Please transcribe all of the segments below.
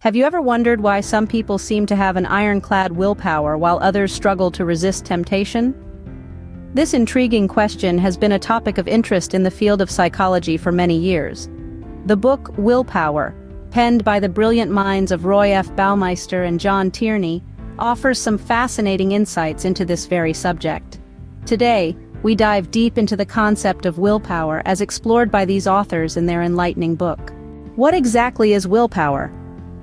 Have you ever wondered why some people seem to have an ironclad willpower while others struggle to resist temptation? This intriguing question has been a topic of interest in the field of psychology for many years. The book Willpower, penned by the brilliant minds of Roy F. Baumeister and John Tierney, offers some fascinating insights into this very subject. Today, we dive deep into the concept of willpower as explored by these authors in their enlightening book. What exactly is willpower?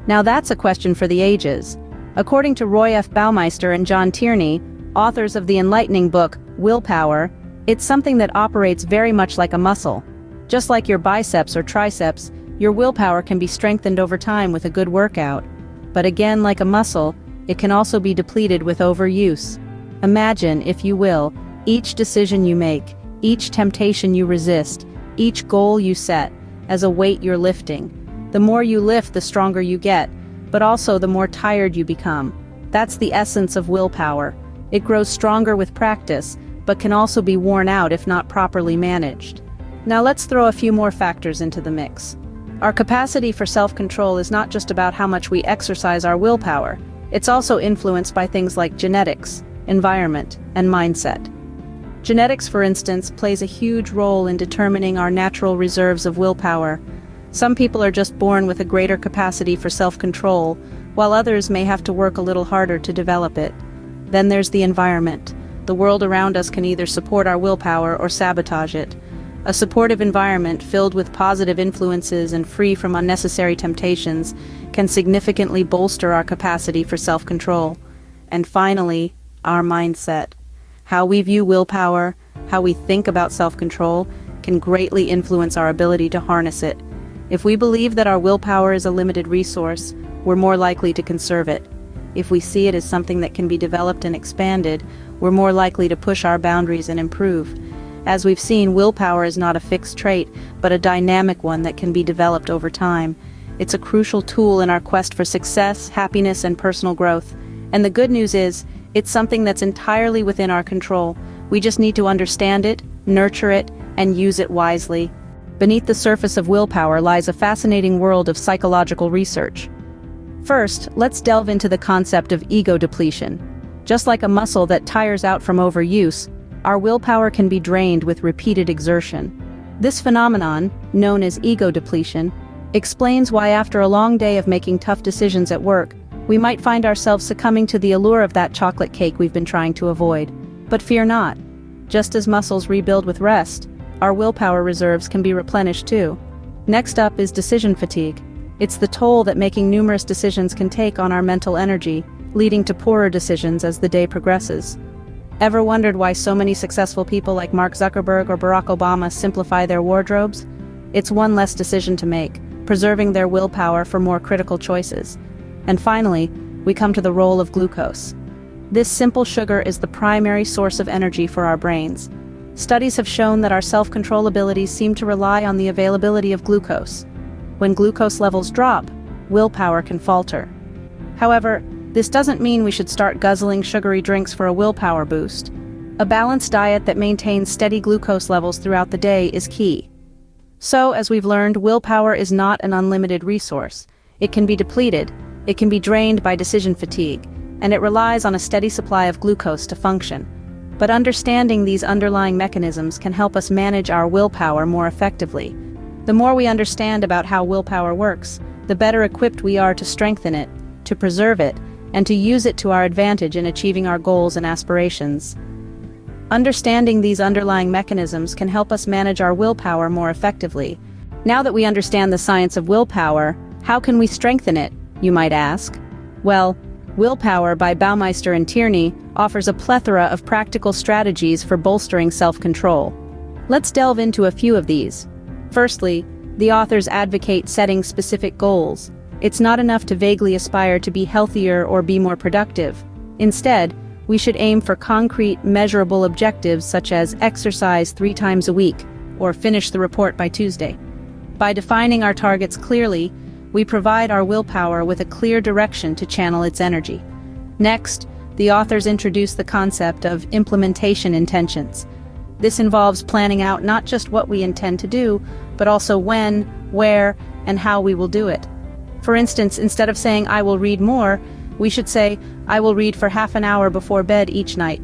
Now that's a question for the ages. According to Roy F. Baumeister and John Tierney, authors of the enlightening book Willpower, it's something that operates very much like a muscle. Just like your biceps or triceps, your willpower can be strengthened over time with a good workout. But again, like a muscle, it can also be depleted with overuse. Imagine, if you will, each decision you make, each temptation you resist, each goal you set, as a weight you're lifting. The more you lift, the stronger you get, but also the more tired you become. That's the essence of willpower. It grows stronger with practice, but can also be worn out if not properly managed. Now let's throw a few more factors into the mix. Our capacity for self-control is not just about how much we exercise our willpower. It's also influenced by things like genetics, environment, and mindset. Genetics, for instance, plays a huge role in determining our natural reserves of willpower. Some people are just born with a greater capacity for self-control, while others may have to work a little harder to develop it. Then there's the environment. The world around us can either support our willpower or sabotage it. A supportive environment filled with positive influences and free from unnecessary temptations can significantly bolster our capacity for self-control. And finally, our mindset. How we view willpower, how we think about self-control, can greatly influence our ability to harness it. If we believe that our willpower is a limited resource, we're more likely to conserve it. If we see it as something that can be developed and expanded, we're more likely to push our boundaries and improve. As we've seen, willpower is not a fixed trait, but a dynamic one that can be developed over time. It's a crucial tool in our quest for success, happiness, and personal growth. And the good news is, it's something that's entirely within our control. We just need to understand it, nurture it, and use it wisely. Beneath the surface of willpower lies a fascinating world of psychological research. First, let's delve into the concept of ego depletion. Just like a muscle that tires out from overuse, our willpower can be drained with repeated exertion. This phenomenon, known as ego depletion, explains why after a long day of making tough decisions at work, we might find ourselves succumbing to the allure of that chocolate cake we've been trying to avoid. But fear not. Just as muscles rebuild with rest, our willpower reserves can be replenished too. Next up is decision fatigue. It's the toll that making numerous decisions can take on our mental energy, leading to poorer decisions as the day progresses. Ever wondered why so many successful people like Mark Zuckerberg or Barack Obama simplify their wardrobes? It's one less decision to make, preserving their willpower for more critical choices. And finally, we come to the role of glucose. This simple sugar is the primary source of energy for our brains. Studies have shown that our self-control abilities seem to rely on the availability of glucose. When glucose levels drop, willpower can falter. However, this doesn't mean we should start guzzling sugary drinks for a willpower boost. A balanced diet that maintains steady glucose levels throughout the day is key. So, as we've learned, willpower is not an unlimited resource. It can be depleted, it can be drained by decision fatigue, and it relies on a steady supply of glucose to function. But understanding these underlying mechanisms can help us manage our willpower more effectively. The more we understand about how willpower works, the better equipped we are to strengthen it, to preserve it, and to use it to our advantage in achieving our goals and aspirations. Understanding these underlying mechanisms can help us manage our willpower more effectively. Now that we understand the science of willpower, how can we strengthen it, you might ask? Well, Willpower by Baumeister and Tierney offers a plethora of practical strategies for bolstering self-control. Let's delve into a few of these. Firstly, the authors advocate setting specific goals. It's not enough to vaguely aspire to be healthier or be more productive. Instead, we should aim for concrete, measurable objectives such as exercise 3 times a week or finish the report by Tuesday. By defining our targets clearly, we provide our willpower with a clear direction to channel its energy. Next, the authors introduce the concept of implementation intentions. This involves planning out not just what we intend to do, but also when, where, and how we will do it. For instance, instead of saying, "I will read more," we should say, "I will read for half an hour before bed each night."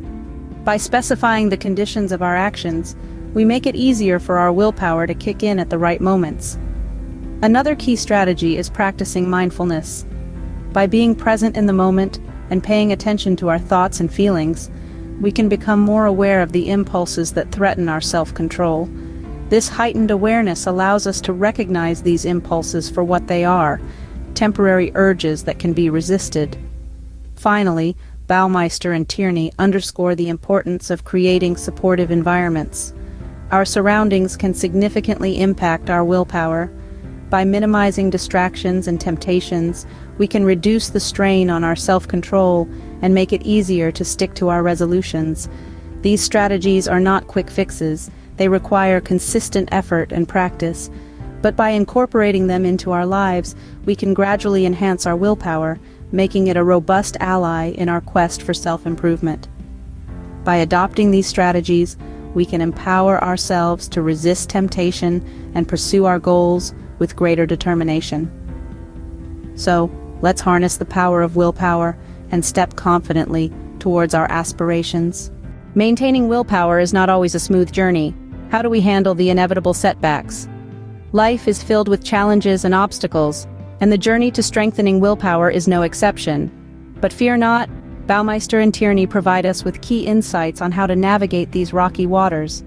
By specifying the conditions of our actions, we make it easier for our willpower to kick in at the right moments. Another key strategy is practicing mindfulness. By being present in the moment and paying attention to our thoughts and feelings, we can become more aware of the impulses that threaten our self-control. This heightened awareness allows us to recognize these impulses for what they are, temporary urges that can be resisted. Finally, Baumeister and Tierney underscore the importance of creating supportive environments. Our surroundings can significantly impact our willpower. By minimizing distractions and temptations, we can reduce the strain on our self-control and make it easier to stick to our resolutions. These strategies are not quick fixes. They require consistent effort and practice. But by incorporating them into our lives, we can gradually enhance our willpower, making it a robust ally in our quest for self-improvement. By adopting these strategies, we can empower ourselves to resist temptation and pursue our goals with greater determination. So, let's harness the power of willpower and step confidently towards our aspirations. Maintaining willpower is not always a smooth journey. How do we handle the inevitable setbacks? Life is filled with challenges and obstacles, and the journey to strengthening willpower is no exception. But fear not, Baumeister and Tierney provide us with key insights on how to navigate these rocky waters.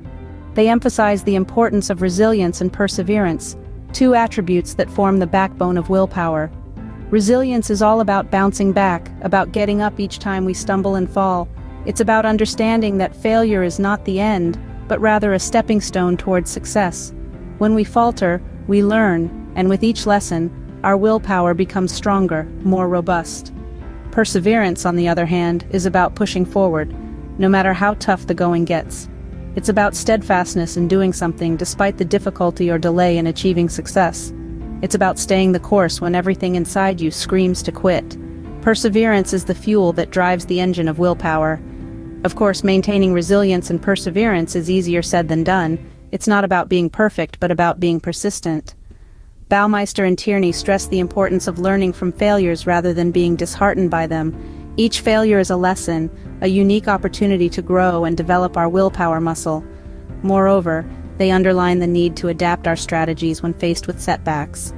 They emphasize the importance of resilience and perseverance, two attributes that form the backbone of willpower. Resilience is all about bouncing back, about getting up each time we stumble and fall. It's about understanding that failure is not the end, but rather a stepping stone towards success. When we falter, we learn, and with each lesson, our willpower becomes stronger, more robust. Perseverance, on the other hand, is about pushing forward, no matter how tough the going gets. It's about steadfastness in doing something despite the difficulty or delay in achieving success. It's about staying the course when everything inside you screams to quit. Perseverance is the fuel that drives the engine of willpower. Of course, maintaining resilience and perseverance is easier said than done. It's not about being perfect, but about being persistent. Baumeister and Tierney stress the importance of learning from failures rather than being disheartened by them. Each failure is a lesson, a unique opportunity to grow and develop our willpower muscle. Moreover, they underline the need to adapt our strategies when faced with setbacks.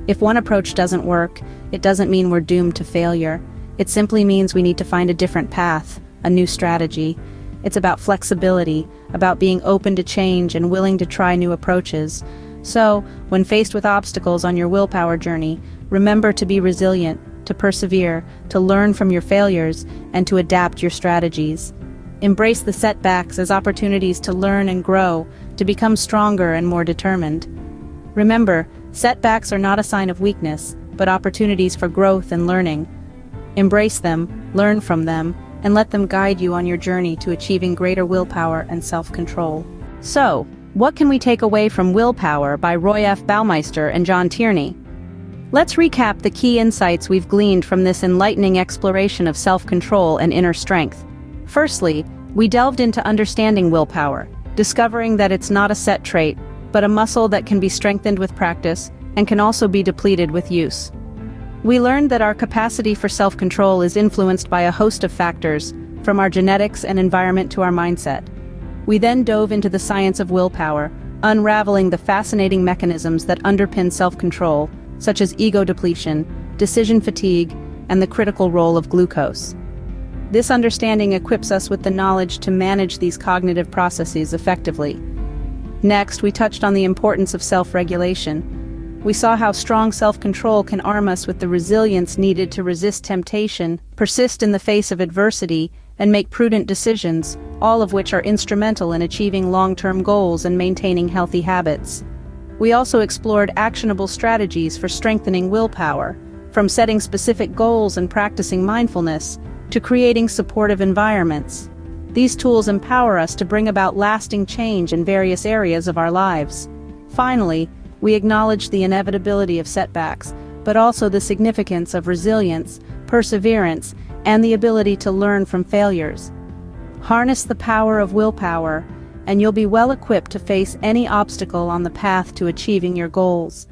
If one approach doesn't work, it doesn't mean we're doomed to failure. It simply means we need to find a different path, a new strategy. It's about flexibility, about being open to change and willing to try new approaches. So, when faced with obstacles on your willpower journey, remember to be resilient, to persevere, to learn from your failures, and to adapt your strategies. Embrace the setbacks as opportunities to learn and grow, to become stronger and more determined. Remember, setbacks are not a sign of weakness, but opportunities for growth and learning. Embrace them, learn from them, and let them guide you on your journey to achieving greater willpower and self-control. So, what can we take away from Willpower by Roy F. Baumeister and John Tierney? Let's recap the key insights we've gleaned from this enlightening exploration of self-control and inner strength. Firstly, we delved into understanding willpower, discovering that it's not a set trait, but a muscle that can be strengthened with practice and can also be depleted with use. We learned that our capacity for self-control is influenced by a host of factors, from our genetics and environment to our mindset. We then dove into the science of willpower, unraveling the fascinating mechanisms that underpin self-control, such as ego depletion, decision fatigue, and the critical role of glucose. This understanding equips us with the knowledge to manage these cognitive processes effectively. Next, we touched on the importance of self-regulation. We saw how strong self-control can arm us with the resilience needed to resist temptation, persist in the face of adversity, and make prudent decisions, all of which are instrumental in achieving long-term goals and maintaining healthy habits. We also explored actionable strategies for strengthening willpower, from setting specific goals and practicing mindfulness, to creating supportive environments. These tools empower us to bring about lasting change in various areas of our lives. Finally, we acknowledge the inevitability of setbacks, but also the significance of resilience, perseverance, and the ability to learn from failures. Harness the power of willpower, and you'll be well equipped to face any obstacle on the path to achieving your goals.